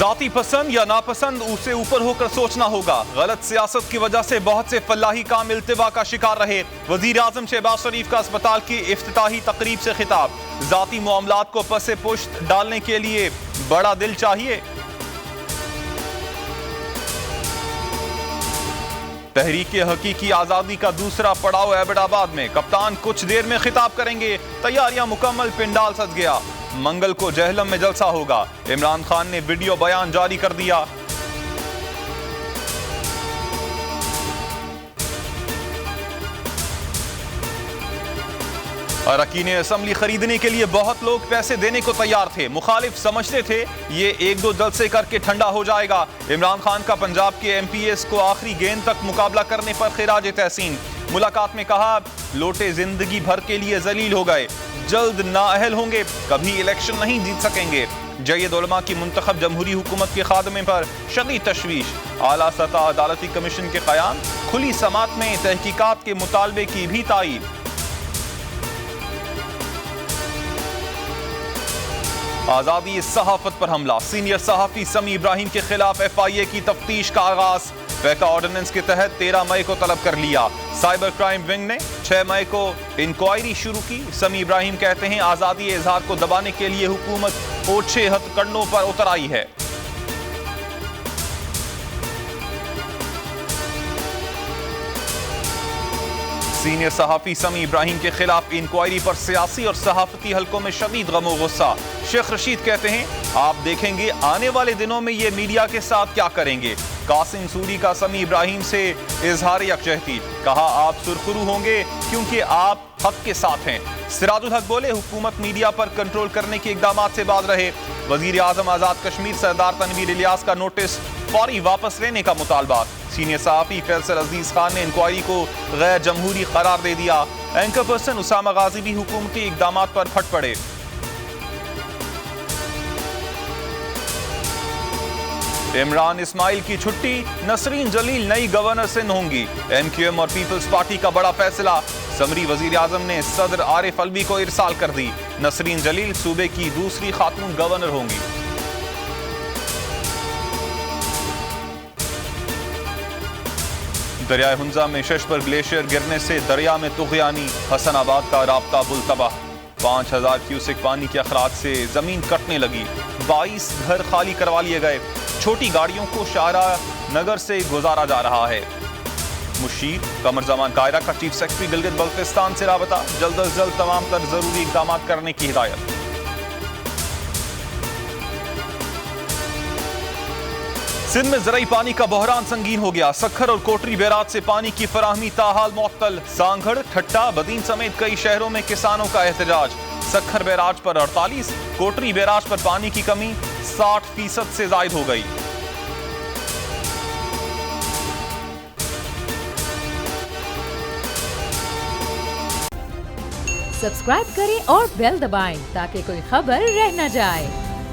जाती पसंद या नापसंद उसे ऊपर होकर सोचना होगा। गलत सियासत की वजह से बहुत से फलाही काम इल्तिवा का शिकार रहे। वजीर आजम शहबाज शरीफ का अस्पताल की इफ्तिताही तकरीब से खिताब। जाती मामलात को पसे पुश्त डालने के लिए बड़ा दिल चाहिए। तहरीक हकीकी आजादी का दूसरा पड़ाव एबटाबाद में। कप्तान कुछ देर में खिताब करेंगे। तैयारियां मुकम्मल, पिंडाल सज गया। मंगल को जहलम में जलसा होगा। इमरान खान ने वीडियो बयान जारी कर दिया। अरकान असम्बली खरीदने के लिए बहुत लोग पैसे देने को तैयार थे। मुखालिफ समझते थे ये एक दो जलसे करके ठंडा हो जाएगा। इमरान खान का पंजाब के MPs को आखिरी गेंद तक मुकाबला करने पर खिराज तहसीन। मुलाकात में कहा, लोटे जिंदगी भर के लिए जलील हो गए, जल्द नाअहल होंगे, कभी इलेक्शन नहीं जीत सकेंगे। जयद उलमा की मुंतखब जमहूरी हुकूमत के खादमे पर शदीद तशवीश। आला सतह अदालती कमीशन के क़याम। खुली समात में तहकीकात के मुतालबे की भी तायीद। आजादी सहाफत पर हमला। सीनियर सहाफी समी इब्राहिम के खिलाफ FIA की तफ्तीश का आगाज। फैका ऑर्डिनेंस के तहत 13 मई को तलब कर लिया। साइबर क्राइम विंग ने 6 मई को इंक्वायरी शुरू की। समी इब्राहिम कहते हैं, आजादी इजहार को दबाने के लिए हुकूमत ओछे हथकंडों पर उतर आई है। सीनियर सहाफी समी इब्राहिम के खिलाफ इंक्वायरी पर सियासी और सहाफती हलकों में शदीद गमो गुस्सा। शेख रशीद कहते हैं, आप देखेंगे आने वाले दिनों में ये मीडिया के साथ क्या करेंगे। कासिम सूरी का समी इब्राहिम से इजहार यकजहती। कहा, आप सुरखरू होंगे क्योंकि आप हक के साथ हैं। सिराजुल हक बोले, हुकूमत मीडिया पर कंट्रोल करने के इकदाम से बाज रहे। वजीर आजम आजाद कश्मीर सरदार तनवीर इलियास का नोटिस फौरी वापस लेने का मुतालबा। सीनियर सहाफी फैसल अजीज खान ने इंक्वायरी को गैर जमहूरी करार दे दिया। एंकर पर्सन उसामा गाजी भी हुकूमती इकदाम पर फट पड़े। इमरान इस्माइल की छुट्टी, नसरीन जलील नई गवर्नर सिंध होंगी। MQM और पीपल्स पार्टी का बड़ा फैसला। समरी वजीर आजम ने सदर आरिफ अलवी को इरसाल कर दी। नसरीन जलील सूबे की दूसरी खातून गवर्नर होंगी। दरियाए हुंजा में शश पर ग्लेशियर गिरने से दरिया में तुगयानी। हसनाबाद का राब्ता पुल तबाह। 5000 क्यूसेक पानी के अखराज से जमीन कटने लगी। 22 घर खाली करवा लिए गए। छोटी गाड़ियों को शाहरा नगर से गुजारा जा रहा है। मुशीर कमर जमान कायरा का चीफ सेक्रेटरी गिलगित बल्तिस्तान से राबता। जल्द अज जल्द तमाम तर जरूरी इकदाम करने की हिदायत। सिंध में ज़राई पानी का बहरान संगीन हो गया। सखर और कोटरी बैराज से पानी की फराहमी ताहाल मुअत्तल। सांगड़, ठट्टा, बदीन समेत कई शहरों में किसानों का एहतजाज। सखर बैराज पर 48, कोटरी बैराज पर पानी की कमी 60% से जायद हो गई। सब्सक्राइब करें और बेल दबाएं ताकि कोई खबर रह न जाए।